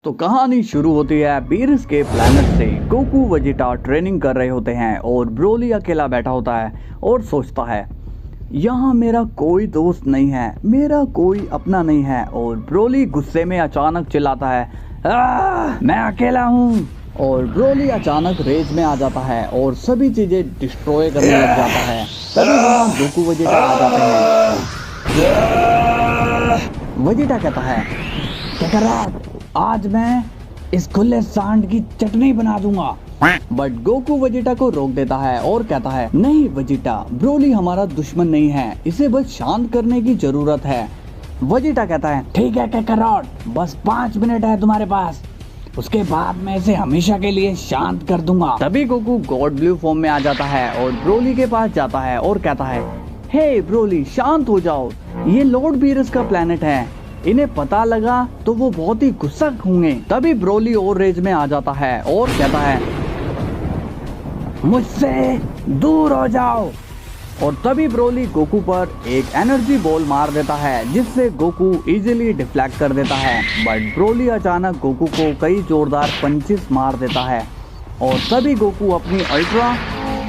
तो कहानी शुरू होती है बीरस के प्लैनेट से। गोकू वेजिटा ट्रेनिंग कर रहे होते हैं और ब्रोली अकेला बैठा होता है और सोचता है यहाँ मेरा कोई दोस्त नहीं है, मेरा कोई अपना नहीं है। और ब्रोली गुस्से में अचानक चिल्लाता है मैं अकेला हूँ। और ब्रोली अचानक रेज में आ जाता है और सभी चीजें डिस्ट्रॉय करने लग जाता है। तभी वहाँ गोकू वेजिटा आ जाते हैं। वेजिटा कहता है क्या कर रहा, आज मैं इस खुले सांड की चटनी बना दूंगा। बट गोकू वेजिटा को रोक देता है और कहता है नहीं वेजिटा, ब्रोली हमारा दुश्मन नहीं है, इसे बस शांत करने की जरूरत है। वेजिटा कहता है ठीक है काकारोट, बस 5 मिनट है तुम्हारे पास, उसके बाद मैं इसे हमेशा के लिए शांत कर दूंगा। तभी गोकू गॉड ब्लू फॉर्म में आ जाता है और ब्रोली के पास जाता है और कहता है हे ब्रोली शांत हो जाओ, ये लॉर्ड बीरस का प्लेनेट है, इन्हें पता लगा तो वो बहुत ही गुस्सा होंगे। तभी ब्रोली और रेज में आ जाता है और कहता है मुझसे दूर हो जाओ। और तभी ब्रोली गोकू पर एक एनर्जी बॉल मार देता है जिससे गोकू इजीली डिफ्लेक्ट कर देता है। बट ब्रोली अचानक गोकू को कई जोरदार पंचेस मार देता है और तभी गोकू अपनी अल्ट्रा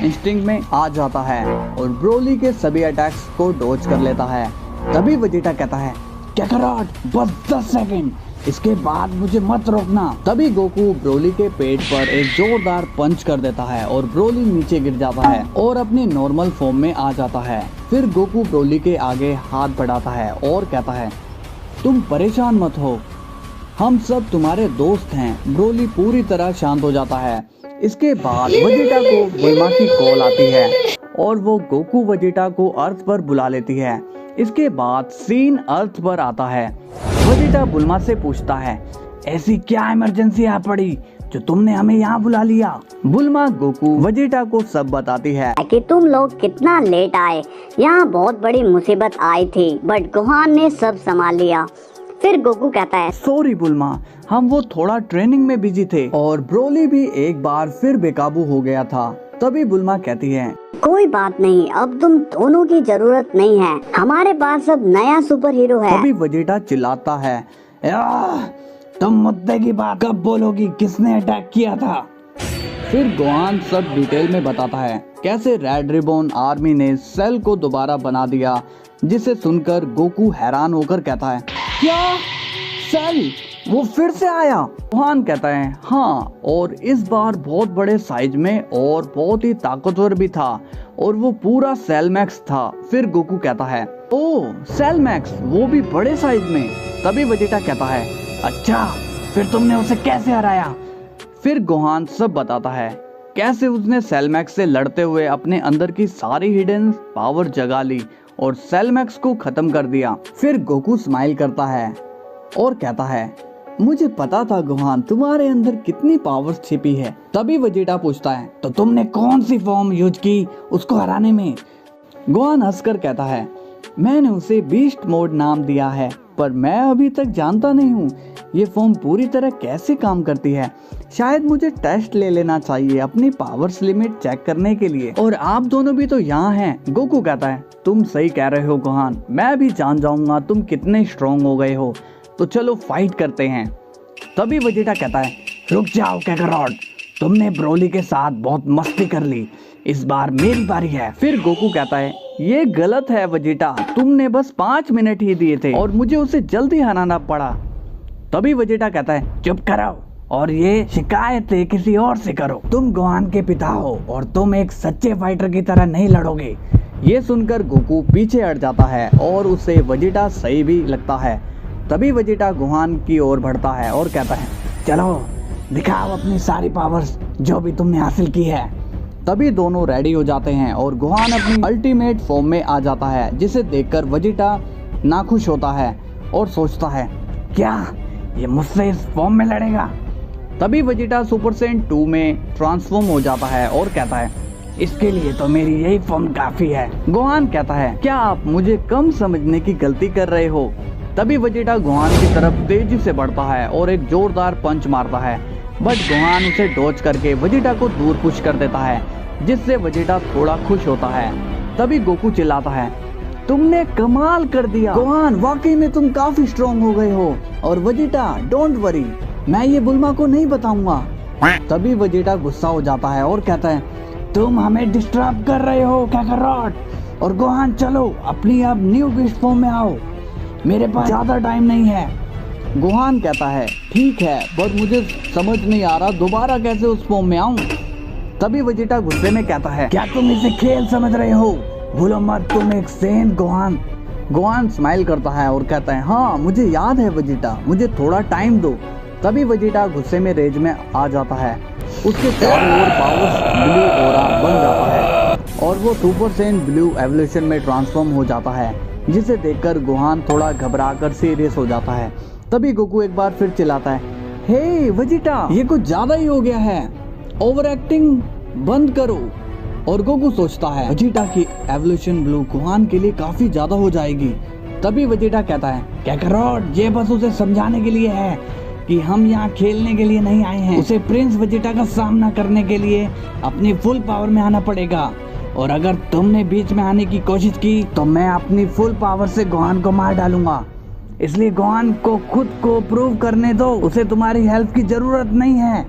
इंस्टिंक्ट में आ जाता है और ब्रोली के सभी अटैक्स को डॉज कर लेता है। तभी वेजिटा कहता है काकारोट बस 10 सेकंड, इसके बाद मुझे मत रोकना। तभी गोकू ब्रोली के पेट पर एक जोरदार पंच कर देता है और ब्रोली नीचे गिर जाता है और अपनी नॉर्मल फॉर्म में आ जाता है। फिर गोकू ब्रोली के आगे हाथ बढ़ाता है और कहता है तुम परेशान मत हो, हम सब तुम्हारे दोस्त हैं। ब्रोली पूरी तरह शांत हो जाता है। इसके बाद वेजिटा को बुल्मा की कॉल आती है और वो गोकू वेजिटा को अर्थ पर बुला लेती है। इसके बाद सीन अर्थ पर आता है। वेजिटा बुल्मा से पूछता है ऐसी क्या इमरजेंसी आ पड़ी जो तुमने हमें यहाँ बुला लिया। बुल्मा गोकू वेजिटा को सब बताती है कि तुम लोग कितना लेट आए, यहाँ बहुत बड़ी मुसीबत आई थी बट गोहान ने सब संभाल लिया। फिर गोकू कहता है सॉरी बुल्मा, हम वो थोड़ा ट्रेनिंग में बिजी थे। और ब्रोली भी एक बार फिर बेकाबू हो गया था। तभी बुल्मा कहती है कोई बात नहीं, अब तुम दोनों की जरूरत नहीं है, हमारे पास अब नया सुपर हीरो है। तभी वेजिटा चिल्लाता है तुम मुद्दे की बात कब बोलोगी, किसने अटैक किया था। फिर गोहान सब डिटेल में बताता है कैसे रेड रिबन आर्मी ने सेल को दोबारा बना दिया, जिसे सुनकर गोकू हैरान होकर कहता है क्या सेल वो फिर से आया। गोहान कहता है हाँ, और इस बार बहुत बड़े साइज में और बहुत ही ताकतवर भी था और वो पूरा सेल मैक्स था। फिर गोकू कहता है ओ सेल मैक्स, वो भी बड़े साइज में। तभी वेजिटा कहता है अच्छा, फिर तुमने उसे कैसे हराया। फिर गोहान सब बताता है कैसे उसने सेल मैक्स से लड़ते हुए अपने अंदर की सारी हिडन पावर जगा ली और सेल मैक्स को खत्म कर दिया। फिर गोकू स्माइल करता है और कहता है मुझे पता था गोहान, तुम्हारे अंदर कितनी पावर्स छिपी है। तभी वेजिटा पूछता है तो तुमने कौन सी फॉर्म यूज की उसको हराने में। गोहान हंसकर कहता है मैंने उसे बीस्ट मोड नाम दिया है, पर मैं अभी तक जानता नहीं हूँ ये फॉर्म पूरी तरह कैसे काम करती है। शायद मुझे टेस्ट ले लेना चाहिए अपनी पावर्स लिमिट चेक करने के लिए। और आप दोनों भी तो यहाँ हैं। गोकू कहता है तुम सही कह रहे हो गोहान, मैं भी जान जाऊंगा तुम कितने स्ट्रॉन्ग हो गए हो, तो चलो फाइट करते हैं। तभी वेजिटा कहता है रुक जाओ काकारोट, तुमने ब्रोली के साथ बहुत मस्ती कर ली, इस बार मेरी बारी है। फिर गोकू कहता है ये गलत है वेजिटा, तुमने बस 5 मिनट ही दिए थे और मुझे उसे जल्दी हराना पड़ा। तभी वेजिटा कहता है चुप करो और ये शिकायतें किसी और से करो, तुम गोहान के पिता हो और तुम एक सच्चे फाइटर की तरह नहीं लड़ोगे। ये सुनकर गोकू पीछे हट जाता है और उसे वेजिटा सही भी लगता है। तभी वेजिटा गोहान की ओर बढ़ता है और कहता है चलो दिखाओ अपनी सारी पावर्स जो भी तुमने हासिल की है। तभी दोनों रेडी हो जाते हैं और गोहान अपनी अल्टीमेट फॉर्म में आ जाता है, जिसे देखकर वेजिटा नाखुश होता है और सोचता है क्या ये मुझसे इस फॉर्म में लड़ेगा। तभी वेजिटा सुपर सेंट 2 में ट्रांसफॉर्म हो जाता है और कहता है इसके लिए तो मेरी यही फॉर्म काफी है। गोहान कहता है क्या आप मुझे कम समझने की गलती कर रहे हो। तभी वेजिटा गोहान की तरफ तेजी से बढ़ता है और एक जोरदार पंच मारता है, बट गोहान उसे डॉज करके वेजिटा को दूर पुश कर देता है, जिससे वेजिटा थोड़ा खुश होता है। तभी गोकू चिल्लाता है तुमने कमाल कर दिया गोहान, वाकई में तुम काफी स्ट्रॉन्ग हो गए हो। और वेजिटा डोंट वरी, मैं ये बुल्मा को नहीं बताऊंगा। तभी वेजिटा गुस्सा हो जाता है और कहता है, तुम हमें डिस्टर्ब कर रहे हो काकारोट। और गोहान चलो अपनी अब न्यू बीस्ट फॉर्म में आओ, मेरे पास ज्यादा टाइम नहीं है। गोहान कहता है ठीक है, पर मुझे समझ नहीं आ रहा दोबारा कैसे उस फॉर्म में आऊं। तभी वेजिटा गुस्से में कहता है, क्या तुम इसे खेल समझ रहे हो? भूलो मत तुम एक सेंट गोहान। गोहान स्माइल करता है और कहता है, हाँ मुझे याद है वेजिटा, मुझे थोड़ा टाइम दो। तभी वेजिटा गुस्से में रेज में आ जाता है, उसके चारों ओर पावर्स ब्लू ऑरा बन जाता है और वो सुपर सेंट ब्लू एवोल्यूशन में ट्रांसफॉर्म हो जाता है, जिसे देखकर गोहान थोड़ा घबराकर सीरियस हो जाता है। तभी गोकू एक बार फिर चिल्लाता है, हे वेजिटा, ये कुछ ज्यादा ही हो गया है, ओवर एक्टिंग बंद करो। और गोकू सोचता है वेजिटा की एवोल्यूशन ब्लू गोहान के लिए काफी ज्यादा हो जाएगी। तभी वेजिटा कहता है, काकारोट ये बस उसे समझाने के लिए है कि हम यहाँ खेलने के लिए नहीं आए हैं, उसे प्रिंस वेजिटा का सामना करने के लिए अपनी फुल पावर में आना पड़ेगा। और अगर तुमने बीच में आने की कोशिश की तो मैं अपनी फुल पावर से गोहान को मार डालूंगा, इसलिए गोहान को खुद को प्रूव करने दो, उसे तुम्हारी हेल्प की जरूरत नहीं है।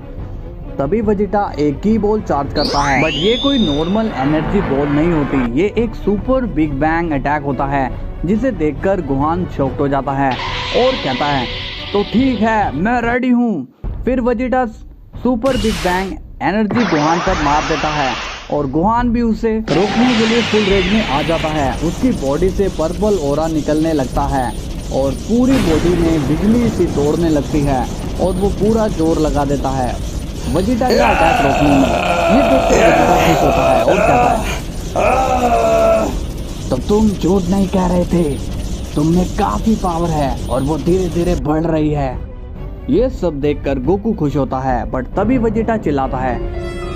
तभी वेजिटा एक की बॉल चार्ज करता है, बट ये कोई नॉर्मल एनर्जी बॉल नहीं होती, ये एक सुपर बिग बैंग अटैक होता है, जिसे देखकर गोहान शॉक्ड हो जाता है और कहता है, तो ठीक है मैं रेडी हूँ। फिर Vegeta super big bang energy Gohan पर मार देता है और गोहान भी उसे रोकने के लिए फुल रेंज में आ जाता है। उसकी बॉडी से पर्पल ऑरा निकलने लगता है और पूरी बॉडी में बिजली सी दौड़ने लगती है और वो पूरा जोर लगा देता है वेजिटा का अटैक रोकने में। ये देखकर वेजिटा खुश होता है और कहता है, तो तुम झूठ नहीं कह रहे थे, तुमने काफी पावर है और वो धीरे धीरे बढ़ रही है। ये सब देखकर गोकू खुश होता है, बट तभी वेजिटा चिल्लाता है,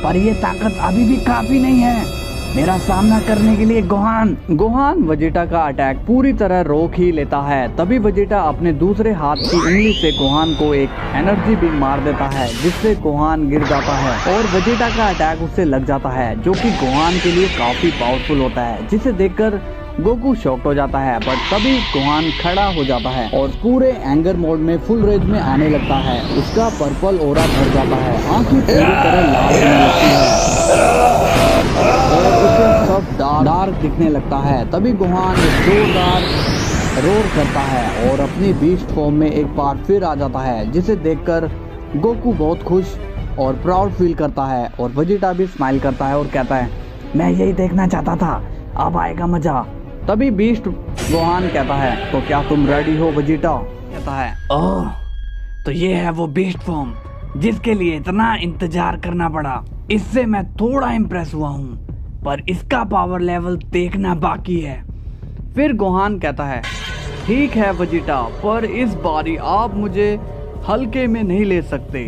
पर ये ताकत अभी भी काफी नहीं है मेरा सामना करने के लिए गोहान वेजिटा का अटैक पूरी तरह रोक ही लेता है। तभी वेजिटा अपने दूसरे हाथ की उंगली से गोहान को एक एनर्जी बीम मार देता है, जिससे गोहान गिर जाता है और वेजिटा का अटैक उससे लग जाता है, जो कि गोहान के लिए काफी पावरफुल होता है, जिसे देखकर गोकू शॉक्ड हो जाता है। बट तभी गोहान खड़ा हो जाता है और पूरे एंगर मोड में फुल रेंज में आने लगता है। उसका पर्पल ऑरा भर जाता है, आंखें पूरी तरह लाल होने लगती है और उसे सब डार्क दिखने लगता है। तभी गोहान जोरदार रोर करता है और अपनी बीस्ट फॉर्म में एक बार फिर आ जाता है, जिसे देखकर गोकू बहुत खुश और प्राउड फील करता है और वेजिटा भी स्माइल करता है और कहता है, मैं यही देखना चाहता था, अब आएगा मजा। तभी बीस्ट गोहान कहता है, तो क्या तुम रेडी हो वेजिटा? कहता है, ओह तो ये है वो बीस्ट फॉर्म जिसके लिए इतना इंतजार करना पड़ा। इससे मैं थोड़ा इम्प्रेस हुआ हूँ, पर इसका पावर लेवल देखना बाकी है। फिर गोहान कहता है, ठीक है वेजिटा, पर इस बारी आप मुझे हल्के में नहीं ले सकते,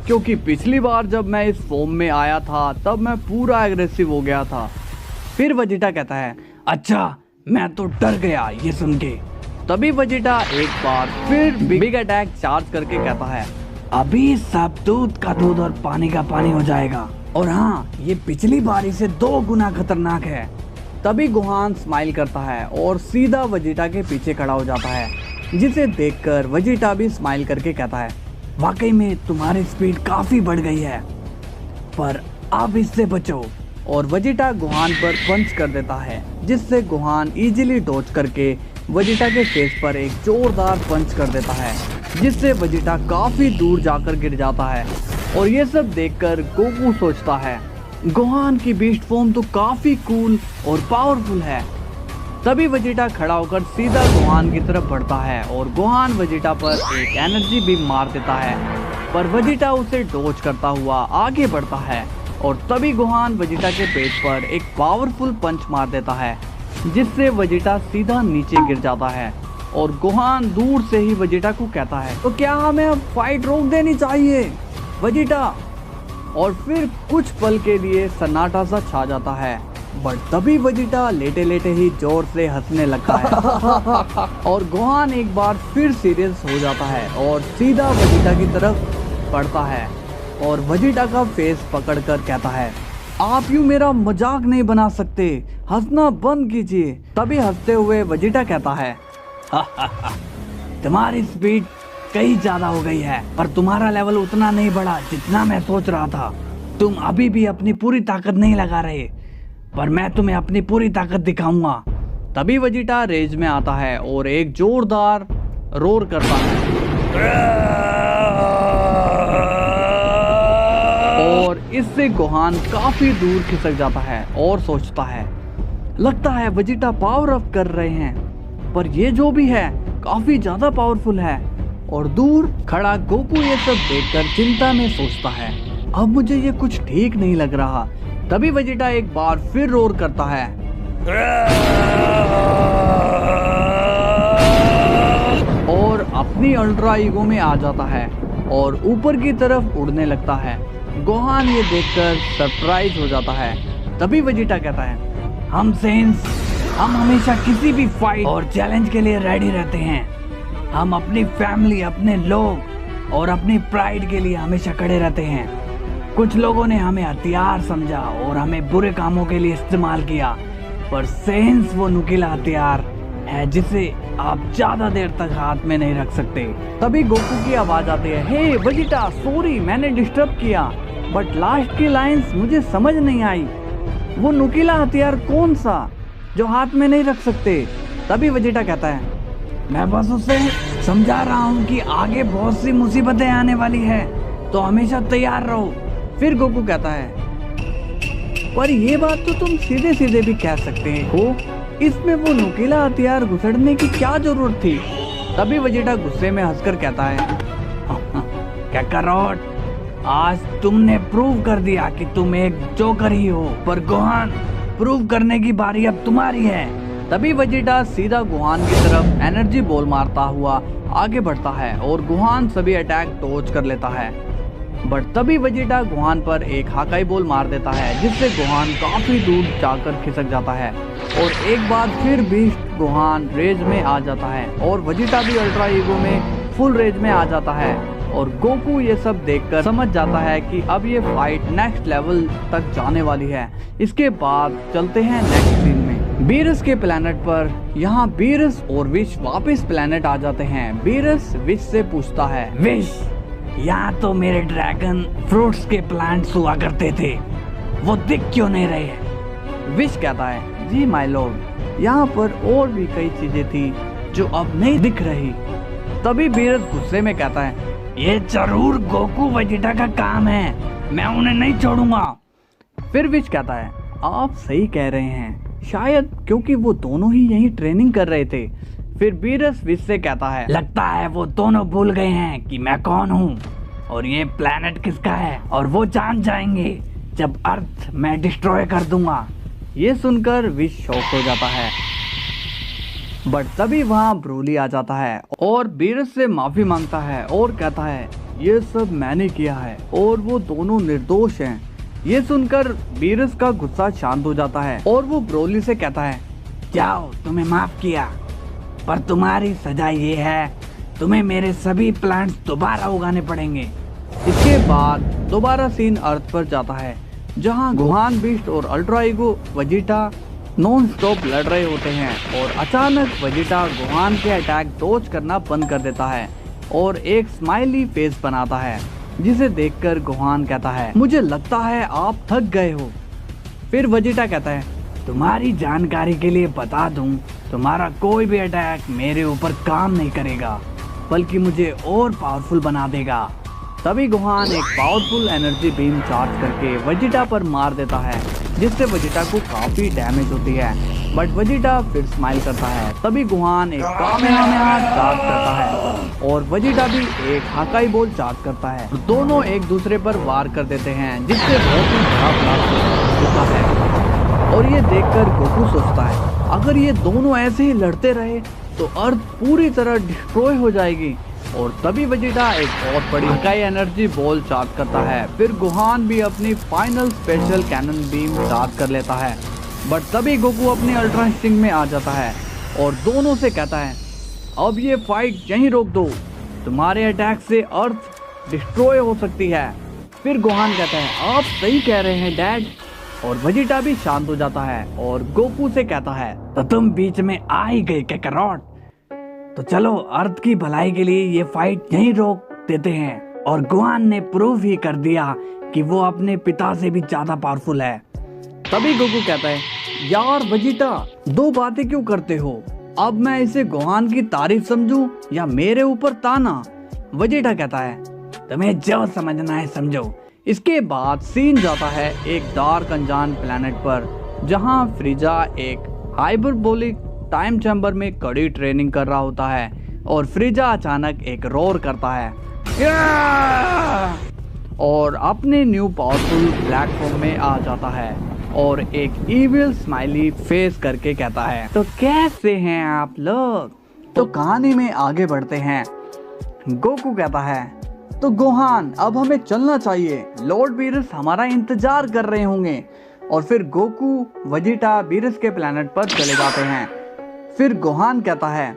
क्योंकि पिछली बार जब मैं इस फॉर्म में आया था तब मैं पूरा एग्रेसिव हो गया था। फिर वेजिटा कहता है, अच्छा मैं तो डर गया ये सुन के। तभी वेजिटा एक बार फिर बिग अटैक चार्ज करके कहता है, अभी सब दूध का दूध और पानी का पानी हो जाएगा, और हाँ ये पिछली बारी से 2 गुना खतरनाक है। तभी गोहान स्माइल करता है और सीधा वेजिटा के पीछे खड़ा हो जाता है, जिसे देखकर वेजिटा भी स्माइल करके कहता है, वाकई में तुम्हारी स्पीड काफी बढ़ गई है, पर अब इससे बचो। और वेजिटा गोहान पर पंच कर देता है, जिससे गोहान इजीली डॉज करके वेजिटा के फेस पर एक जोरदार पंच कर देता है, जिससे वेजिटा काफी दूर जाकर गिर जाता है। और ये सब देखकर गोकू सोचता है, गोहान की बीस्ट फॉर्म तो काफी कूल और पावरफुल है। तभी वेजिटा खड़ा होकर सीधा गोहान की तरफ बढ़ता है और गोहान वेजिटा पर एक एनर्जी बीम मार देता है, पर वेजिटा उसे डॉज करता हुआ आगे बढ़ता है। और तभी गोहान वेजिटा के पेट पर एक पावरफुल पंच मार देता है, जिससे वेजिटा सीधा नीचे गिर जाता है। और गोहान दूर से ही वेजिटा को कहता है, तो क्या हमें अब फाइट रोक देनी चाहिए वेजिटा? और फिर कुछ पल के लिए सन्नाटा सा छा जाता है, बट तभी वेजिटा लेटे लेटे ही जोर से हंसने लगता है और गोहान एक बार फिर सीरियस हो जाता है और सीधा वेजिटा की तरफ बढ़ता है और वेजिटा का फेस पकड़कर कहता है, आप यूं मेरा मजाक नहीं बना सकते, हंसना बंद कीजिए। तभी हंसते हुए वेजिटा कहता है, तुम्हारी स्पीड कहीं ज्यादा हो गई है, पर तुम्हारा लेवल उतना नहीं बढ़ा जितना मैं सोच रहा था। तुम अभी भी अपनी पूरी ताकत नहीं लगा रहे, पर मैं तुम्हें अपनी पूरी ताकत दिखाऊंगा। तभी वेजिटा रेज में आता है और एक जोरदार रोर करता है और इससे गोहान काफी दूर खिसक जाता है और सोचता है, लगता है वेजिटा पावर अप कर रहे हैं, पर ये जो भी है काफी ज्यादा पावरफुल है। और दूर खड़ा गोकू ये सब देखकर चिंता में सोचता है, अब मुझे ये कुछ ठीक नहीं लग रहा। तभी वेजिटा एक बार फिर रोर करता है और अपनी अल्ट्रा ईगो में आ जाता है और ऊपर की तरफ उड़ने लगता है। गोहान ये देखकर सरप्राइज हो जाता है। तभी वेजिटा कहता है, हम सेंस, हम हमेशा किसी भी फाइट और चैलेंज के लिए रेडी रहते हैं। हम अपनी फैमिली, अपने लोग और अपनी प्राइड के लिए हमेशा खड़े रहते हैं। कुछ लोगों ने हमें हथियार समझा और हमें बुरे कामों के लिए इस्तेमाल किया, पर सेंस वो नुकीला हथियार है जिसे आप ज्यादा देर तक हाथ में नहीं रख सकते। तभी गोकू की आवाज आती है, हे वेजिटा, सॉरी मैंने डिस्टर्ब किया, बट लास्ट की लाइंस मुझे समझ नहीं आई। वो नुकीला हथियार कौन सा जो हाथ में नहीं रख सकते? तभी वेजिटा कहता है, मैं बस उसे समझा रहा हूँ कि आगे बहुत सी मुसीबतें आने वाली है, तो हमेशा तैयार रहो। फिर गोकू कहता है, पर ये बात तो तुम सीधे सीधे भी कह सकते हो, इसमें वो नुकीला हथियार घुसड़ने की क्या जरूरत थी? तभी वेजिटा गुस्से में हंसकर कहता है, कैकरोट, आज तुमने प्रूव कर दिया कि तुम एक जोकर ही हो, पर गोहान, प्रूव करने की बारी अब तुम्हारी है। तभी वेजिटा सीधा गोहान की तरफ एनर्जी बॉल मारता हुआ आगे बढ़ता है और गोहान सभी अटैक डॉज कर लेता है। बट तभी वेजिटा गोहान पर एक हाकाई बॉल मार देता है, जिससे गोहान काफी दूर जाकर खिसक जाता है और एक बार फिर बीस्ट गोहान रेज में आ जाता है और वेजिटा भी अल्ट्रा ईगो में फुल रेज में आ जाता है। और गोकू ये सब देखकर समझ जाता है कि अब ये फाइट नेक्स्ट लेवल तक जाने वाली है। इसके बाद चलते हैं नेक्स्ट सीन में। बीरस के प्लेनेट पर। यहाँ बीरस और विश वापस प्लेनेट आ जाते हैं। बीरस विश से पूछता है, विश, यहाँ तो मेरे ड्रैगन फ्रूट्स के प्लांट्स हुआ करते थे, वो दिख क्यों नहीं रहे? विश कहता है, जी माय लॉर्ड, यहाँ पर और भी कई चीजें थी जो अब नहीं दिख रही। तभी बीरस गुस्से में कहता है, ये जरूर गोकू वेजिटा का काम है, मैं उन्हें नहीं छोड़ूंगा। फिर विश कहता है, आप सही कह रहे हैं, शायद क्योंकि वो दोनों ही यहीं ट्रेनिंग कर रहे थे। फिर बीरस विश से कहता है, लगता है वो दोनों भूल गए हैं कि मैं कौन हूँ और ये प्लेनेट किसका है, और वो जान जाएंगे जब अर्थ मैं डिस्ट्रॉय कर दूंगा। ये सुनकर विश शॉक हो जाता है। बट तभी वहाँ ब्रोली आ जाता है और बीरस से माफी मांगता है और कहता है, ये सब मैंने किया है और वो दोनों निर्दोष हैं। ये सुनकर बीरस का गुस्सा शांत हो जाता है और वो ब्रोली से कहता है, जाओ, तुम्हें माफ किया, पर तुम्हारी सजा ये है, तुम्हें मेरे सभी प्लांट्स दोबारा उगाने पड़ेंगे। इसके बाद दोबारा सीन अर्थ पर जाता है, जहाँ गोहान, बीस्ट और ultra ego Vegeta non stop लड़ रहे होते हैं और अचानक वेजिटा गोहान के अटैक डॉज करना बंद कर देता है और एक स्माइली फेस बनाता है, जिसे देखकर गोहान कहता है, मुझे लगता है आप थक गए हो। फिर वेजिटा कहता है, तुम्हारी जानकारी के लिए बता दूं, तुम्हारा कोई भी अटैक मेरे ऊपर काम नहीं करेगा, बल्कि मुझे और पावरफुल बना देगा। तभी गोहान एक पावरफुल एनर्जी बीम चार्ज करके वेजिटा पर मार देता है, जिससे वेजिटा को काफी डैमेज होती है। बट वेजिटा फिर स्माइल करता है। तभी गोहान एक कामेहामेहा चार्ज करता है और वेजिटा भी एक हाकाई बॉल चार्ज करता है। दोनों एक दूसरे पर वार कर देते हैं, जिससे बहुत ही बड़ा ब्लास्ट होता है। और ये देखकर गोकू सोचता है, अगर ये दोनों ऐसे ही लड़ते रहे तो अर्थ पूरी तरह डिस्ट्रॉय हो जाएगी। और तभी वेजिटा एक बहुत बड़ी हाकाई एनर्जी बॉल चार्ज करता है। फिर गोहान भी अपनी final special cannon beam charge कर लेता है। बट तभी गोकू अपनी अल्ट्रा इंस्टिंक्ट में आ जाता है और दोनों से कहता है, अब ये फाइट यहीं रोक दो, तुम्हारे अटैक से अर्थ डिस्ट्रॉय हो सकती है। फिर गोहान कहता है, आप सही कह रहे हैं डैड। और वेजिटा भी शांत हो जाता है और गोकू से कहता है, तो तुम बीच में आ ही गए कैकरोट, तो चलो अर्थ की भलाई के लिए ये फाइट यहीं रोक देते हैं। और गोहान ने प्रूव ही कर दिया कि वो अपने पिता से भी ज्यादा पावरफुल है। तभी गोकू कहता है, यार वेजिटा, दो बातें क्यों करते हो? अब मैं इसे गोहान की तारीफ समझूं या मेरे ऊपर ताना? वेजिटा कहता है, तुम्हें जो समझना है समझो। इसके बाद सीन जाता है एक डार्क अनजान प्लेनेट पर, जहां फ्रीजा एक हाइपरबोलिक टाइम चैम्बर में कड़ी ट्रेनिंग कर रहा होता है और फ्रीजा अचानक एक रोर करता है और अपने न्यू पावरफुल ब्लैक फॉर्म में आ जाता है और एक इविल स्माइली फेस करके कहता है, तो कैसे हैं आप लोग? तो कहानी में आगे बढ़ते हैं। गोकू कहता है, तो गोहान अब हमें चलना चाहिए, लॉर्ड बीरस हमारा इंतजार कर रहे होंगे। और फिर गोकू वेजिटा बीरस के प्लेनेट पर चले जाते हैं। फिर गोहान कहता है,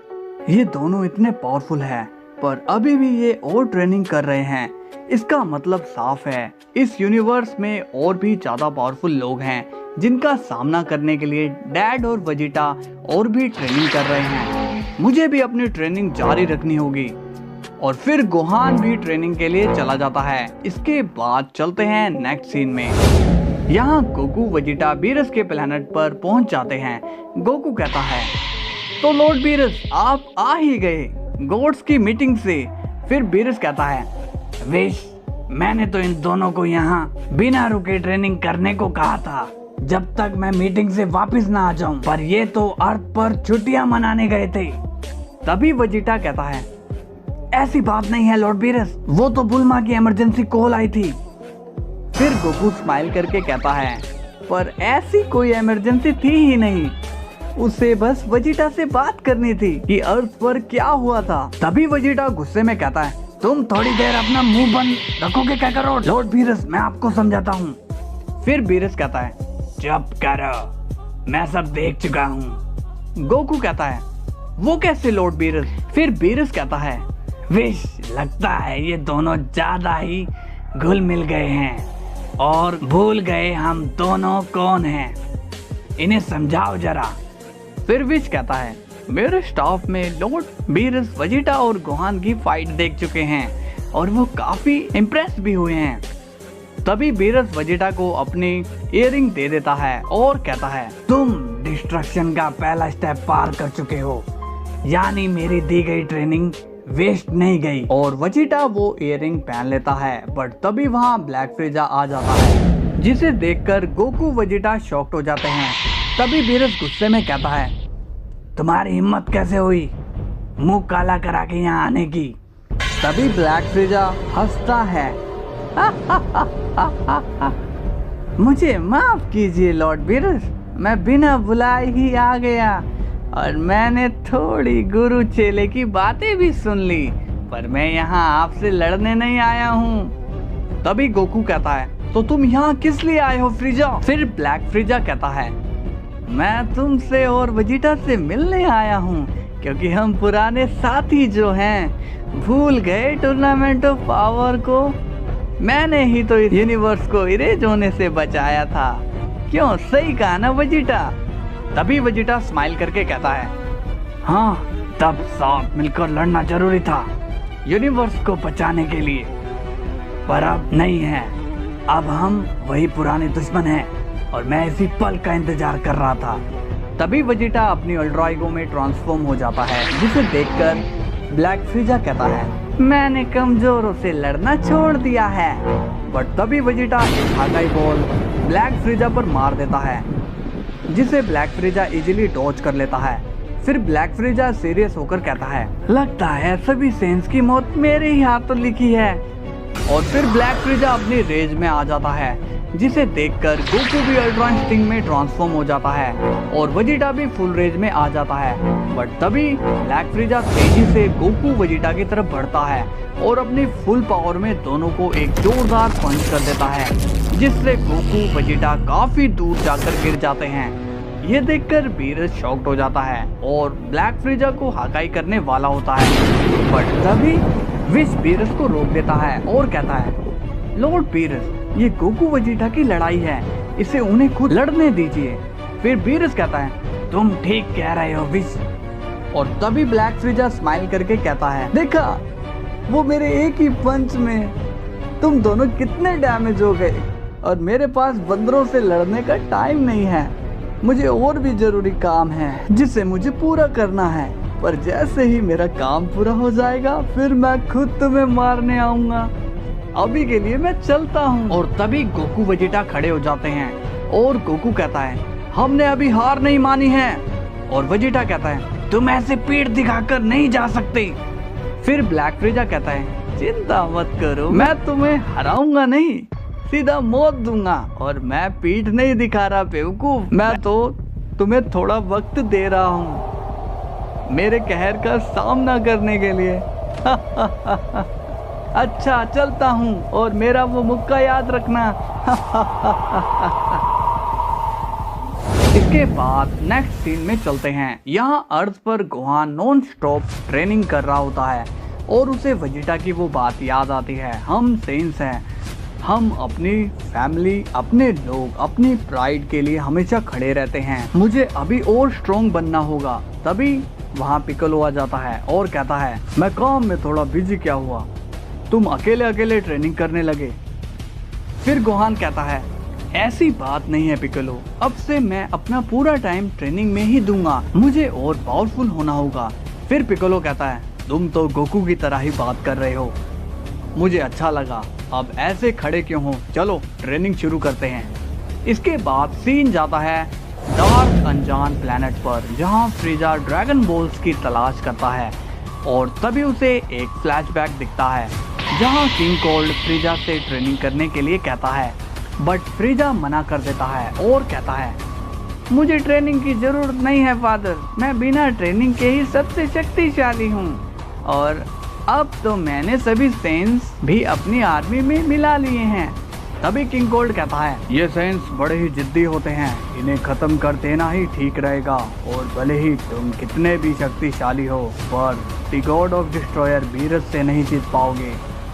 ये दोनों इतने पावरफुल हैं पर अभी भी ये और ट्रेनिंग कर रहे हैं। इसका मतलब साफ है, इस यूनिवर्स में और भी ज्यादा पावरफुल लोग हैं जिनका सामना करने के लिए डैड और वेजिटा और भी ट्रेनिंग कर रहे हैं। मुझे भी अपनी ट्रेनिंग जारी रखनी होगी। और फिर गोहान भी ट्रेनिंग के लिए चला जाता है। इसके बाद चलते हैं नेक्स्ट सीन में। यहाँ गोकू वेजिटा बीरस के प्लेनेट पर पहुंच जाते हैं। गोकू कहता है, तो लॉर्ड बीरस आप आ ही गए गॉड्स की मीटिंग से। फिर बीरस कहता है, विश, मैंने तो इन दोनों को यहाँ बिना रुके ट्रेनिंग करने को कहा था जब तक मैं मीटिंग से वापस ना आ जाऊं, पर ये तो अर्थ पर छुट्टियां मनाने गए थे। तभी वेजिटा कहता है, ऐसी बात नहीं है लॉर्ड बीरस, वो तो बुल्मा की इमरजेंसी कॉल आई थी। फिर गोकू स्माइल करके कहता है, पर ऐसी कोई इमरजेंसी थी ही नहीं, उसे बस वेजिटा से बात करनी थी कि अर्थ पर क्या हुआ था। तभी वेजिटा गुस्से में कहता है, तुम थोड़ी देर अपना मुंह बंद रखोगे क्या करो लॉर्ड बीरस, मैं आपको समझाता हूँ। फिर बीरस कहता है, चुप करो, मैं सब देख चुका हूँ। गोकू कहता है, वो कैसे लॉर्ड बीरस? फिर बीरस कहता है, विश, लगता है ये दोनों ज्यादा ही घुल मिल गए हैं और भूल गए हम दोनों कौन हैं, इन्हें समझाओ जरा। फिर विश कहता है, मेरे स्टाफ में लॉर्ड बीरस वेजिटा और गोहान की फाइट देख चुके हैं और वो काफी इम्प्रेस भी हुए हैं। तभी बीरस वेजिटा को अपनी इयररिंग दे देता है और कहता है, तुम डिस्ट्रक्शन का पहला स्टेप पार कर चुके हो, यानी मेरी दी गई ट्रेनिंग वेस्ट नहीं गई। और वेजिटा वो इयररिंग पहन लेता है, बट तभी वहाँ ब्लैक फ्रीजा आ जाता है, जिसे देखकर गोकू वेजिटा शॉक्ड हो जाते हैं। तभी बीरस गुस्से में कहता है, तुम्हारी हिम्मत कैसे हुई मुंह काला करा के यहाँ आने की? तभी ब्लैक फ्रीजा हंसता है, मुझे माफ कीजिए लॉर्ड बीरस, मैं बिना बुलाए ही आ गया और मैंने थोड़ी गुरु चेले की बातें भी सुन ली, पर मैं यहाँ आपसे लड़ने नहीं आया हूँ। तभी गोकू कहता है, तो तुम यहाँ किस लिए आए हो फ्रीजा? फिर ब्लैक फ्रीजा कहता है, मैं तुमसे और वेजिटा से मिलने आया हूँ क्योंकि हम पुराने साथी जो हैं भूल गए टूर्नामेंट ऑफ पावर को। मैंने ही तो इस यूनिवर्स को इरेज होने से बचाया था, क्यों सही कहा ना वेजिटा? तभी वेजिटा स्माइल करके कहता है, हाँ, तब साथ मिलकर लड़ना जरूरी था यूनिवर्स को बचाने के लिए, पर अब नहीं है, अब हम वही पुराने दुश्मन हैं और मैं इसी पल का इंतजार कर रहा था। तभी वेजिटा अपनी अल्ट्रा ईगो में ट्रांसफॉर्म हो जाता है, जिसे देखकर ब्लैक फ्रीजा कहता है, मैंने कमजोरों से लड़ना छोड़ दिया है। बट तभी वेजिटा एक हाकाई बॉल ब्लैक फ्रीजा पर मार देता है, जिसे ब्लैक फ्रीजा इजीली डॉज कर लेता है। फिर ब्लैक फ्रीजा सीरियस होकर कहता है, लगता है सभी सेंस की मौत मेरे ही हाथों लिखी है। और फिर ब्लैक फ्रीजा अपनी रेज में आ जाता है, जिसे देखकर गोकू भी अल्ट्रा इंस्टिंक्ट में ट्रांसफॉर्म हो जाता है और वेजिटा भी फुल रेज में आ जाता है। बट तभी ब्लैक फ्रीजा तेजी से गोकू वेजिटा की तरफ बढ़ता है और अपनी फुल पावर में दोनों को एक जोरदार पंच कर देता है, जिससे गोकू वेजिटा काफी दूर जाकर गिर जाते हैं। ये देखकर बीरस शॉक्ड हो जाता है और ब्लैक फ्रीजा को हाकाई करने वाला होता है। बट तभी विश बीरस को रोक देता है और कहता है, लॉर्ड बीरस, ये गोकू वेजिटा की लड़ाई है, इसे उन्हें खुद लड़ने दीजिए। फिर बीरस कहता है, तुम ठीक कह रहे हो विश, और तभी ब्लैक फ्रीजा स्माइल करके कहता है, देखा वो मेरे एक ही पंच में तुम दोनों कितने डैमेज हो गए और मेरे पास बंदरों से लड़ने का टाइम नहीं है। मुझे और भी जरूरी काम है जिसे मुझे पूरा करना है, पर जैसे ही मेरा काम पूरा हो जाएगा फिर मैं खुद तुम्हें मारने आऊंगा। अभी के लिए मैं चलता हूँ। और तभी गोकू वेजिटा खड़े हो जाते हैं और गोकू कहता है, हमने अभी हार नहीं मानी है। और वेजिटा कहता है, तुम ऐसे पीठ दिखाकर नहीं जा सकते। फिर ब्लैक फ्रीजा कहता है, चिंता मत करो, मैं तुम्हें हराऊंगा नहीं, सीधा मौत दूंगा। और मैं पीठ नहीं दिखा रहा बेवकूफ, मैं तो तुम्हें थोड़ा वक्त दे रहा हूँ मेरे कहर का सामना करने के लिए। अच्छा चलता हूँ और मेरा वो मुक्का याद रखना। इसके बाद नेक्स्ट सीन में चलते हैं। यहाँ अर्थ पर गोहान नॉन स्टॉप ट्रेनिंग कर रहा होता है और उसे वेजिटा की वो बात याद आती है, हम सेंस हैं, हम अपनी फैमिली, अपने लोग, अपनी प्राइड के लिए हमेशा खड़े रहते हैं, मुझे अभी और स्ट्रॉन्ग बनना होगा। तभी वहाँ पिकोलो आ जाता है और कहता है, मैं काम में थोड़ा बिजी, क्या हुआ, तुम अकेले अकेले ट्रेनिंग करने लगे। फिर गोहान कहता है, ऐसी बात नहीं है पिकोलो, अब से मैं अपना पूरा टाइम ट्रेनिंग में ही दूंगा, मुझे और पावरफुल होना होगा। फिर पिकोलो कहता है, तुम तो गोकू की तरह ही बात कर रहे हो, मुझे अच्छा लगा, अब ऐसे खड़े क्यों हो, चलो ट्रेनिंग शुरू करते हैं। इसके बाद सीन जाता है डार्क अनजान प्लेनेट पर, जहां फ्रीजा ड्रैगन बॉल्स की तलाश करता है और तभी उसे एक फ्लैशबैक दिखता है जहां किंग कोल्ड फ्रीजा से ट्रेनिंग करने के लिए कहता है, बट फ्रीजा मना कर देता है और कहता है, मुझे ट्रेनिंग की जरूरत नहीं है फादर, मैं बिना ट्रेनिंग के ही सबसे शक्तिशाली हूँ और अब तो मैंने सभी सेंस भी अपनी आर्मी में मिला लिए हैं। तभी किंग कोल्ड कहता है, ये सेंस बड़े ही जिद्दी होते हैं, इन्हें खत्म कर देना ही ठीक रहेगा और भले ही तुम कितने भी शक्तिशाली हो पर the God of destroyer Beerus से नहीं जीत पाओगे,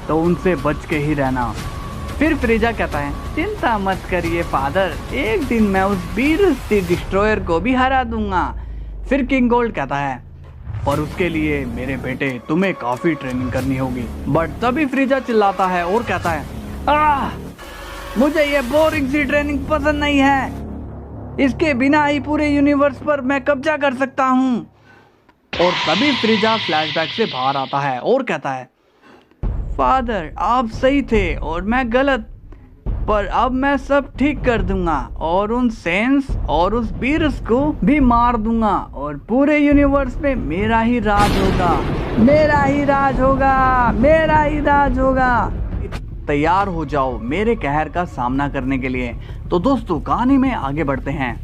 तो उनसे बच के ही रहना। फिर फ्रीजा कहता है, चिंता मत करिए फादर, एक दिन मैं उस बीरस द डिस्ट्रॉयर को भी हरा दूंगा। फिर किंग कोल्ड कहता है, पर उसके लिए मेरे बेटे तुम्हें काफी ट्रेनिंग करनी होगी। बट तभी फ्रीजा चिल्लाता है और कहता है, मुझे ये बोरिंग सी ट्रेनिंग पसंद नहीं है, इसके बिना ही पूरे यूनिवर्स पर मैं कब्जा कर सकता हूँ। और तभी फ्रीजा फ्लैशबैक से बाहर आता है और कहता है, फादर आप सही थे और मैं गलत, पर अब मैं सब ठीक कर दूंगा और उन सेंस और उस बीरस को भी मार दूंगा और पूरे यूनिवर्स में मेरा ही राज होगा, मेरा ही राज होगा, मेरा ही राज होगा। तैयार हो जाओ मेरे कहर का सामना करने के लिए। तो दोस्तों कहानी में आगे बढ़ते हैं।